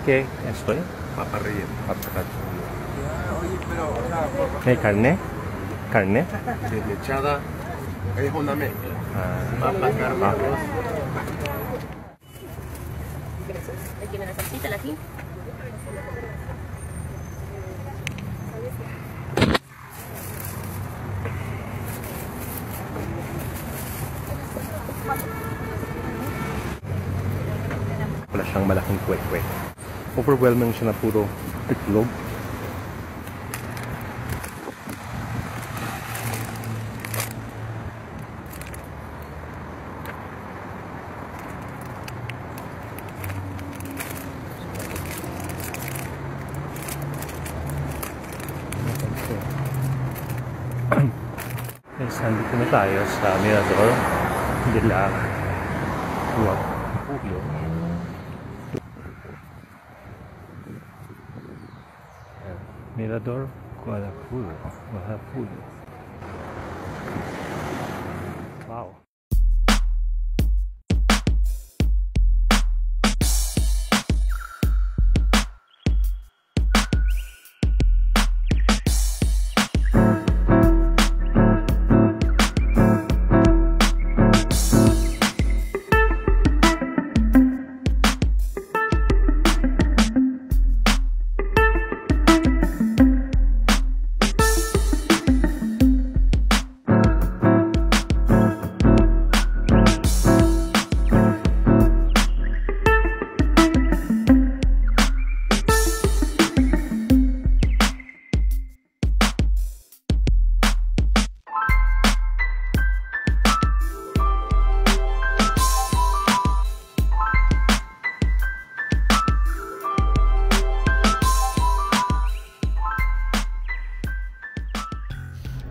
¿Qué esto es? Paparrilla. Paparrilla. Oye, pero, o sea, ¿Hay carne? ¿Carne? sí, mechada es una mezcla. Papa, carne, arroz. Gracias. Ahí tiene la salsita, la aquí. Wala siyang malaking kwek-kwek. Overwhelming siya na puro itlog. Guys, nandito na tayo sa Mirador de la Guapullo. Mirador Guapullo. Wow.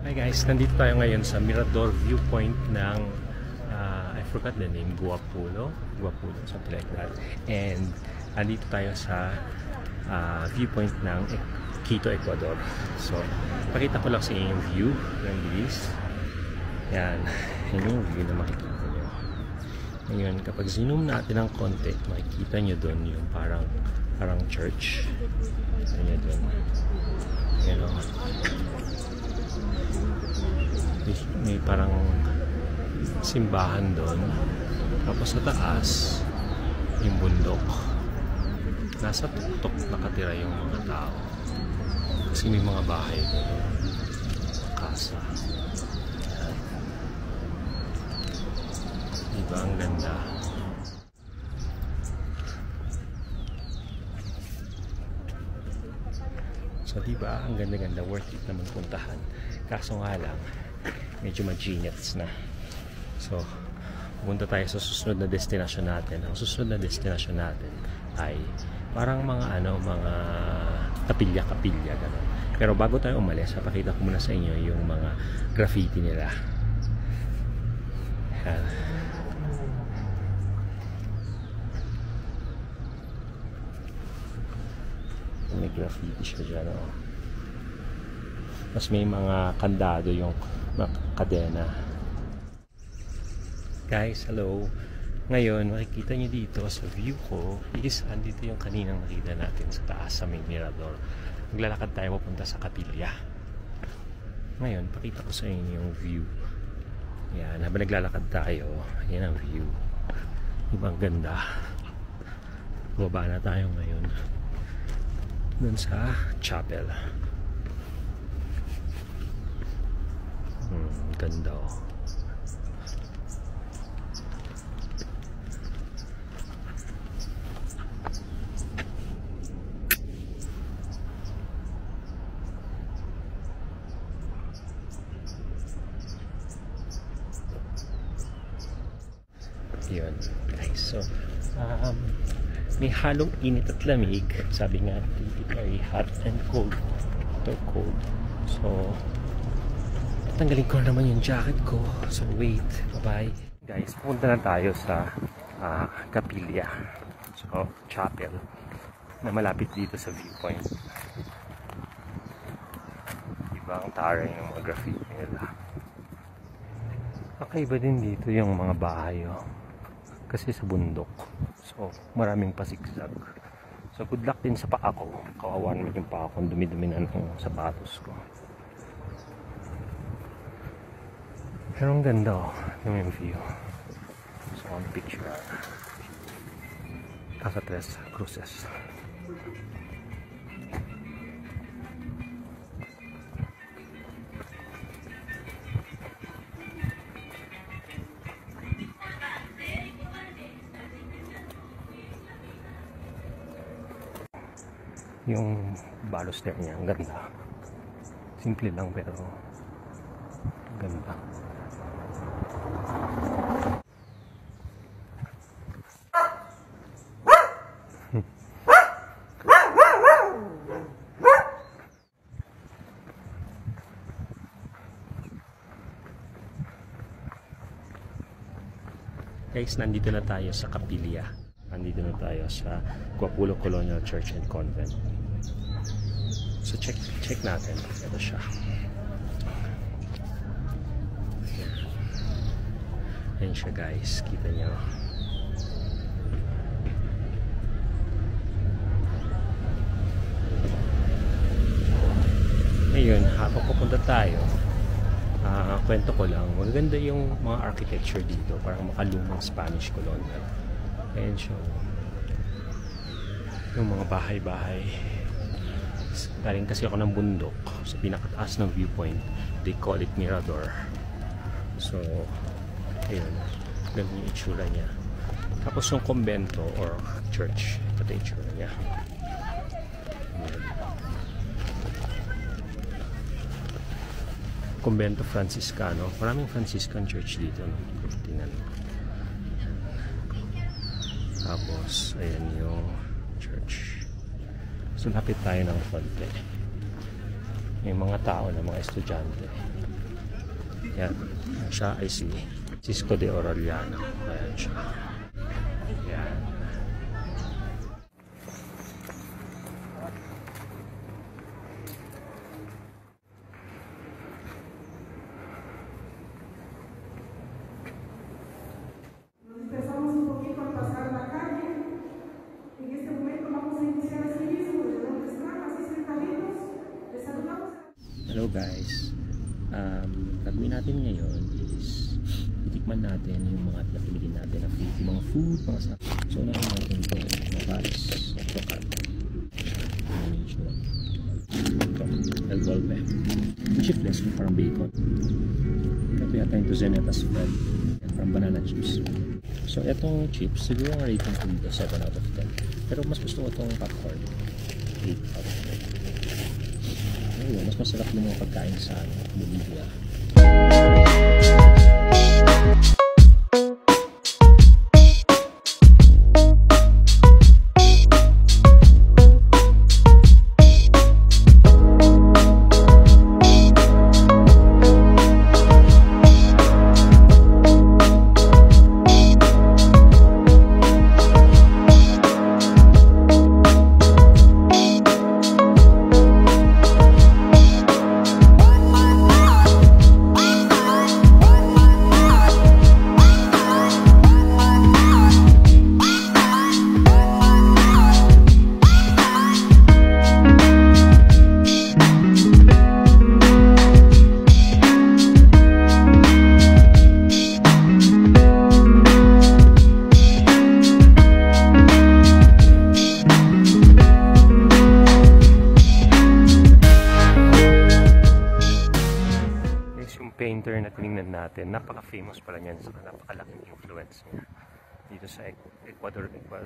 Hi guys, nandito tayo ngayon sa Mirador viewpoint ng I forgot the name, Guapullo, something like that. And nandito tayo sa viewpoint ng Quito, Ecuador. So, pakita ko lang sa inyo yung view ng Belize. Yan, yun yung view na makikita nyo. Ngayon, kapag zoom natin ng konti, makikita nyo doon yung parang church. Yan doon. Yan o. May parang simbahan doon, tapos sa taas yung bundok, nasa tuktok nakatira yung mga tao kasi may mga bahay doon, kasa. Diba ang ganda? So diba ang ganda-ganda, worth it naman puntahan. Kaso nga lang, medyo mag-genius na. So, pumunta tayo sa susunod na destinasyon natin. Ang susunod na destinasyon natin ay parang mga mga kapilya-kapilya gano'n. Pero bago tayo umalis, papakita ko muna sa inyo yung mga graffiti nila. Yan. May graffiti siya dyan, oh. Mas may mga kandado yung kadena. Guys, hello. Ngayon, makikita nyo dito sa view ko is andito yung kaninang nakita natin sa taas sa may Mirador. Maglalakad tayo papunta sa Kapilya. Ngayon, pakita ko sa inyo yung view. Yan, habang naglalakad tayo, yan ang view. Ibang ganda. Baba na tayo ngayon dun sa chapel. Ganda, oh. Yun, guys. So, may halong init at lamig. Sabi nga, very hot and cold. Ito cold. So, tanggalin ko naman yung jacket ko. So wait, bye-bye. Guys, pupunta na tayo sa Kapilya. So, chapel na malapit dito sa viewpoint. Diba ang taray ng mga graffiti nila. Kakaiba din dito yung mga bahay, oh. Kasi sa bundok. So, maraming pasigsag. So good luck din sa paa ko. Kawawa naman yung paa ko. Dumi-dumi na ng sapatos ko. Pero ang ganda oh. Yung view. So on picture. Casa Tres Cruces. Yung baluster niya, ang ganda. Simple lang pero ganda. Guys, nandito na tayo sa Capilla. Nandito na tayo sa Guapulo Colonial Church and Convent. So check natin. Ito siya. Ayan siya guys. Kita niyo. Ngayon, habang pupunta tayo, kwento ko lang, maganda yung mga architecture dito, parang makalumang Spanish colonial. And so, yung mga bahay-bahay, galing kasi ako ng bundok sa pinakataas ng viewpoint, they call it Mirador. So ayun, ganun yung itsura niya. Tapos yung kumbento or church, ito yung itsura niya. Kumbento Franciscano, maraming Franciscan church dito, no? Tingnan mo. Tapos ayan yung church. So lapit tayo ng konti. May mga tao na mga estudyante. Yan, siya ay si Cisco de Orellano. Ayan siya. Yan. Hello guys, gagawin natin ngayon is itikman natin yung mga napili natin na food, yung mga food, mga snack. So natin natin ito, mga pares, chocolate, ito, el golpe, chifles, parang bacon. Ito yata yung tozenetas spread, parang banana chips. So itong chips, siguro ang rating ko dito 7 out of 10. Pero mas gusto ko itong popcorn, 8 out of 10. Ayun, mas masarap yung mga pagkain sa Bolivia. Painter na tinignan natin, napaka-famous pala niyan, napakalaking influence niya dito sa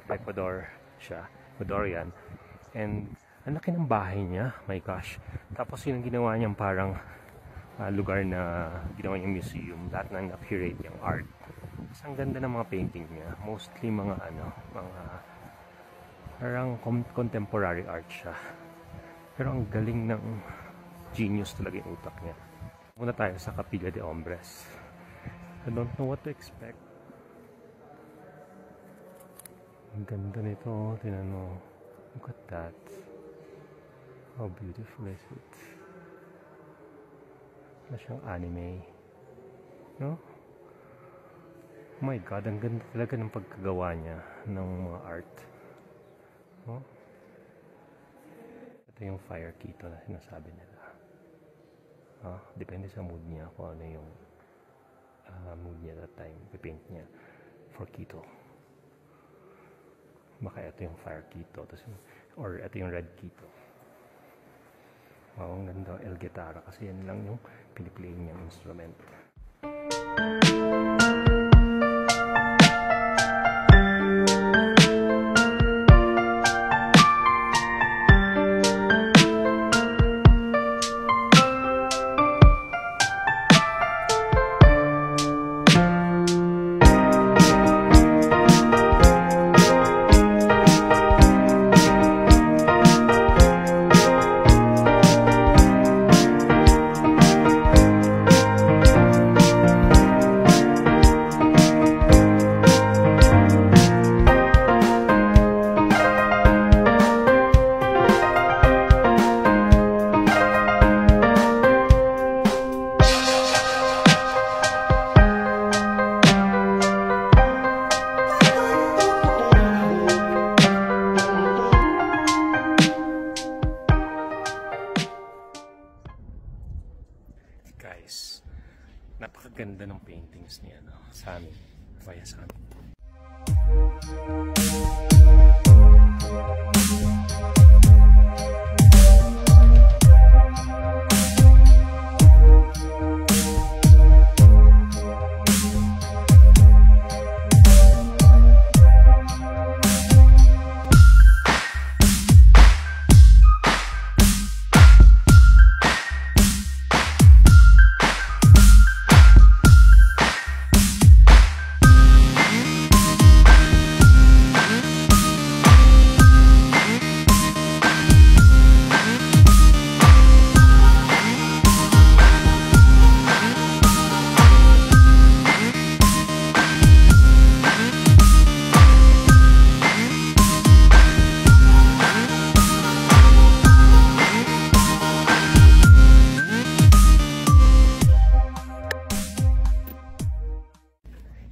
Ecuador siya, Ecuadorian, and ang laki ng bahay niya, my gosh. Tapos yun ang ginawa niyang parang lugar na ginawa niyang museum, lahat ng na-curate yung art. Mas ang ganda ng mga painting niya, mostly mga mga parang contemporary art siya, pero ang galing ng genius talaga yung utak niya. Muna tayo sa Capilla de Hombres. I don't know what to expect. Ang ganda nito. Tingnan mo. Look at that. How beautiful is it? Wala siyang anime. No? Oh my God, ang ganda talaga ng pagkagawa niya ng mga art. Oh? Ito yung fire Quito na sinasabi nila. Depende sa mood niya kung ano yung mood niya that time. Pipaint niya for Quito. Baka ito yung fire Quito. Or ito yung red Quito. Wow, ang ganda. El Guitarra. Kasi yan lang yung piniplay niyang instrument. Guys, napakaganda ng paintings niya, no? Sa amin, kaya sa amin.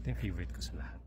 Ito yung favorite ko sa lahat.